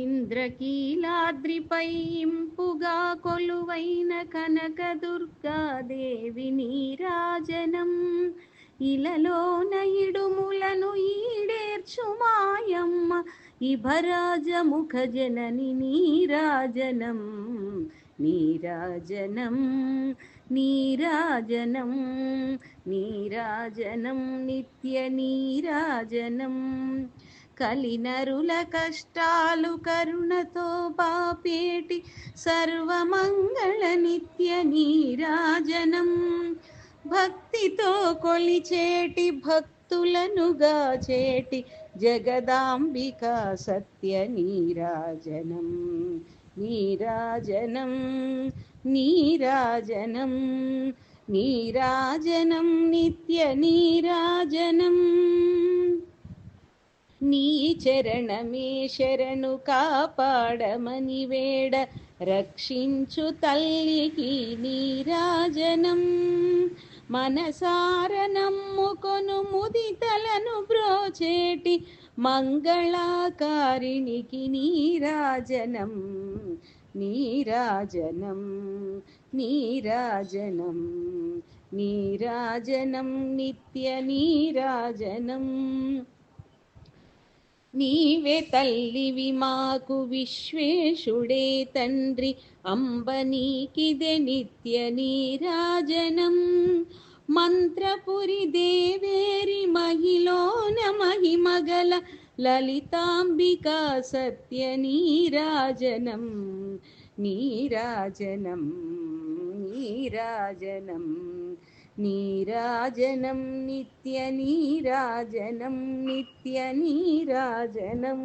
ఇంద్రకీలాద్రిపై ఇంపుగా కొలువైన కనకదుర్గాదేవి నీరాజనం. ఇలలోన ఇడుములను ఈడేర్చు మాయమ్మ ఇభరాజముఖ జనని నీరాజనం. నీరాజనం నీరాజనం నీరాజనం నిత్య నీరాజనం. కలినరుల కష్టాలు కరుణతో పాపేటి సర్వమంగళ నిత్య నీరాజనం. భక్తితో కొలిచేటి భక్తులను గాచేటి జగదాంబిక సత్య నీరాజనం. నీరాజనం నీరాజనం నీరాజనం నిత్య నీరాజనం. నీ చరణమే శరణు కాపాడమని వేడ రక్షించు తల్లికి నీరాజనం. మనసార నమ్ముకొను ముదితలను బ్రోచేటి మంగళాకారిణికి నీరాజనం. నీరాజనం నీరాజనం నీరాజనం నిత్య నీరాజనం. నీవే తల్లివి మాకు విశ్వేశుడే తండ్రి అంబ నీకిదే నిత్య నీరాజనం. మంత్రపురి దేవేరి మహిలోన మహిమగల లలితాంబికా సత్య నీరాజనం. నీరాజనం నీరాజనం నీరాజనం నిత్య నీరాజనం నిత్య నీరాజనం.